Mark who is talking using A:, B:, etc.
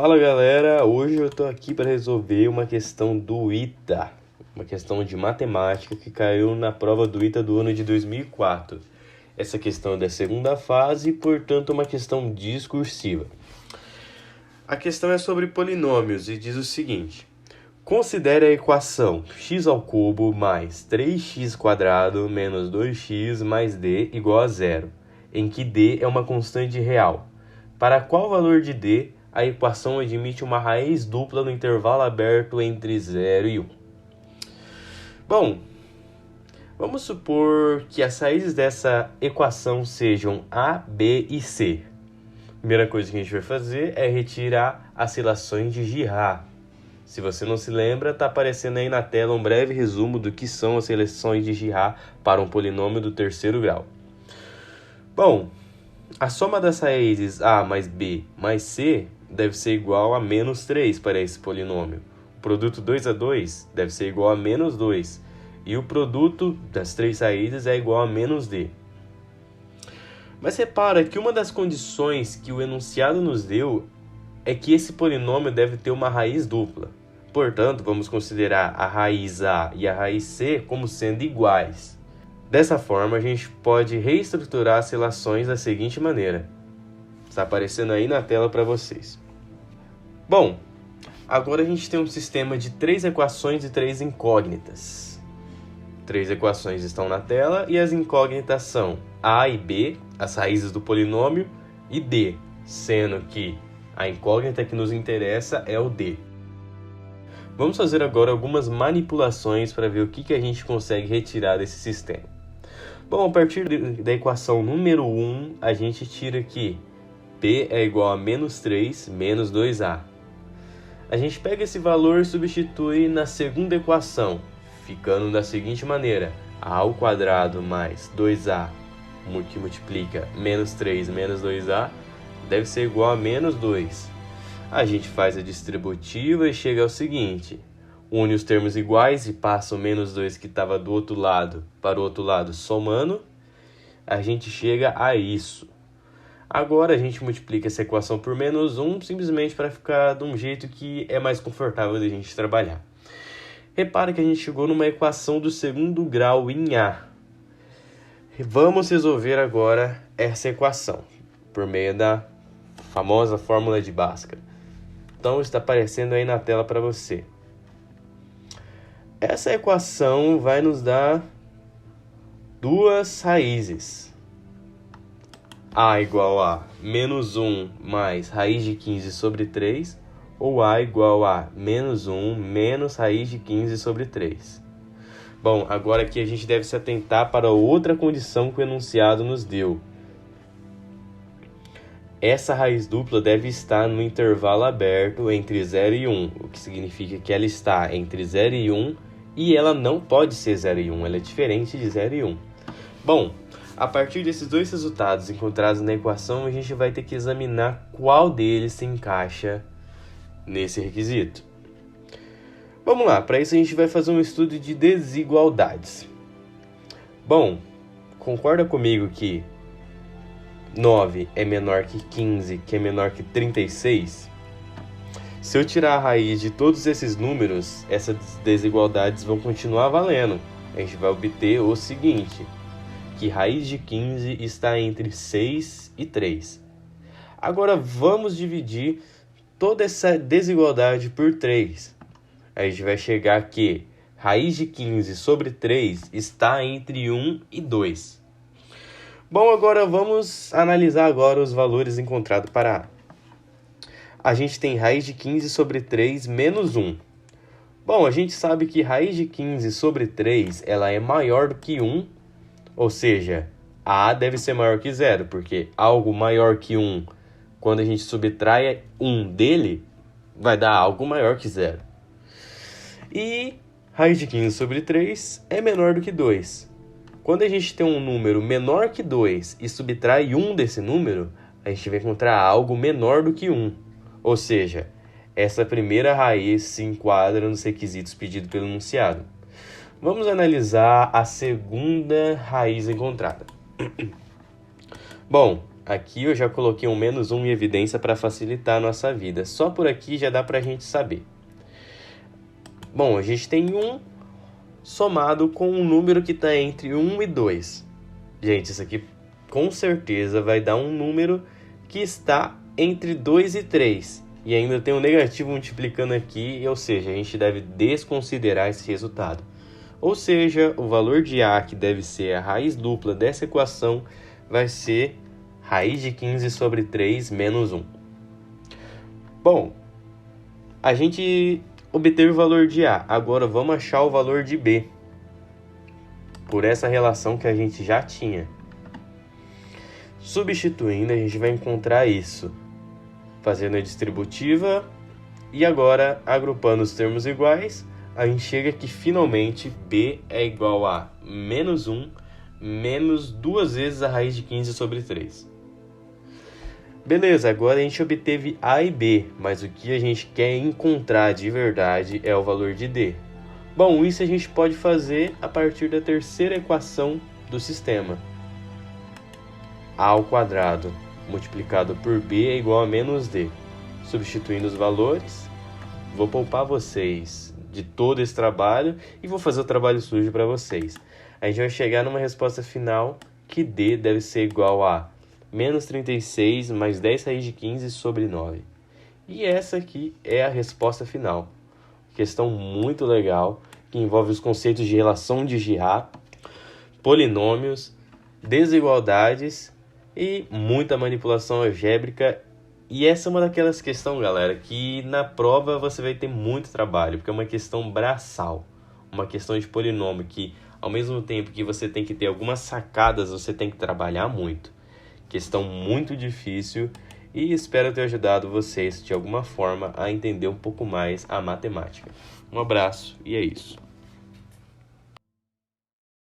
A: Fala galera, hoje eu tô aqui para resolver uma questão do ITA, uma questão de matemática que caiu na prova do ITA do ano de 2004. Essa questão é da segunda fase e, portanto, uma questão discursiva. A questão é sobre polinômios e diz o seguinte: considere a equação x ao cubo mais 3x² menos 2x mais d igual a zero, em que d é uma constante real. Para qual valor de d a equação admite uma raiz dupla no intervalo aberto entre 0 e 1? Bom, vamos supor que as raízes dessa equação sejam a, b e c. A primeira coisa que a gente vai fazer é retirar as relações de Girard. Se você não se lembra, está aparecendo aí na tela um breve resumo do que são as relações de Girard para um polinômio do terceiro grau. Bom, a soma das raízes a mais b mais c deve ser igual a menos 3 para esse polinômio. O produto 2 a 2 deve ser igual a menos 2. E o produto das três raízes é igual a menos d. Mas repara que uma das condições que o enunciado nos deu é que esse polinômio deve ter uma raiz dupla. Portanto, vamos considerar a raiz a e a raiz c como sendo iguais. Dessa forma, a gente pode reestruturar as relações da seguinte maneira. Está aparecendo aí na tela para vocês. Bom, agora a gente tem um sistema de 3 equações e 3 incógnitas. 3 equações estão na tela e as incógnitas são a e b, as raízes do polinômio, e d, sendo que a incógnita que nos interessa é o d. Vamos fazer agora algumas manipulações para ver o que a gente consegue retirar desse sistema. Bom, a partir da equação número 1, a gente tira que p é igual a menos 3 menos 2a. A gente pega esse valor e substitui na segunda equação, ficando da seguinte maneira: a ao quadrado mais 2a, que multiplica menos 3 menos 2a, deve ser igual a menos 2. A gente faz a distributiva e chega ao seguinte: une os termos iguais e passa o menos 2 que estava do outro lado para o outro lado somando, a gente chega a isso. Agora a gente multiplica essa equação por menos 1 simplesmente para ficar de um jeito que é mais confortável de a gente trabalhar. Repara que a gente chegou numa equação do segundo grau em A. Vamos resolver agora essa equação por meio da famosa fórmula de Bhaskara. Então está aparecendo aí na tela para você. Essa equação vai nos dar duas raízes. A igual a menos 1 mais raiz de 15 sobre 3, ou A igual a menos 1 menos raiz de 15 sobre 3. Bom, agora aqui a gente deve se atentar para outra condição que o enunciado nos deu. Essa raiz dupla deve estar no intervalo aberto entre 0 e 1, o que significa que ela está entre 0 e 1 e ela não pode ser 0 e 1, ela é diferente de 0 e 1. Bom, a partir desses dois resultados encontrados na equação, a gente vai ter que examinar qual deles se encaixa nesse requisito. Vamos lá, para isso a gente vai fazer um estudo de desigualdades. Bom, concorda comigo que 9 é menor que 15, que é menor que 36? Se eu tirar a raiz de todos esses números, essas desigualdades vão continuar valendo. A gente vai obter o seguinte: que raiz de 15 está entre 6 e 3. Agora vamos dividir toda essa desigualdade por 3. A gente vai chegar que raiz de 15 sobre 3 está entre 1 e 2. Bom, agora vamos analisar agora os valores encontrados para A. A gente tem raiz de 15 sobre 3 menos 1. Bom, a gente sabe que raiz de 15 sobre 3 ela é maior do que 1, ou seja, A deve ser maior que 0, porque algo maior que 1, quando a gente subtrai 1 dele, vai dar algo maior que 0. E raiz de 15 sobre 3 é menor do que 2. Quando a gente tem um número menor que 2 e subtrai 1 desse número, a gente vai encontrar algo menor do que 1. Ou seja, essa primeira raiz se enquadra nos requisitos pedidos pelo enunciado. Vamos analisar a segunda raiz encontrada. Bom, aqui eu já coloquei um menos 1 em evidência para facilitar a nossa vida. Só por aqui já dá para a gente saber. Bom, a gente tem 1 somado com um número que está entre 1 e 2. Gente, isso aqui com certeza vai dar um número que está entre 2 e 3. E ainda tem um negativo multiplicando aqui, ou seja, a gente deve desconsiderar esse resultado. Ou seja, o valor de A, que deve ser a raiz dupla dessa equação, vai ser raiz de 15 sobre 3 menos 1. Bom, a gente obteve o valor de A, agora vamos achar o valor de B, por essa relação que a gente já tinha. Substituindo, a gente vai encontrar isso, fazendo a distributiva, e agora, agrupando os termos iguais, a gente chega que finalmente B é igual a menos 1 menos 2 vezes a raiz de 15 sobre 3. Beleza, agora a gente obteve A e B, mas o que a gente quer encontrar de verdade é o valor de D. Bom, isso a gente pode fazer a partir da terceira equação do sistema. A ao quadrado multiplicado por B é igual a menos D. Substituindo os valores, vou poupar vocês de todo esse trabalho e vou fazer o trabalho sujo para vocês. A gente vai chegar numa resposta final que D deve ser igual a menos 36 mais 10 raiz de 15 sobre 9. E essa aqui é a resposta final. Questão muito legal, que envolve os conceitos de relação de Girard, polinômios, desigualdades e muita manipulação algébrica. E essa é uma daquelas questões, galera, que na prova você vai ter muito trabalho, porque é uma questão braçal, uma questão de polinômio que, ao mesmo tempo que você tem que ter algumas sacadas, você tem que trabalhar muito. Questão muito difícil e espero ter ajudado vocês de alguma forma a entender um pouco mais a matemática. Um abraço e é isso.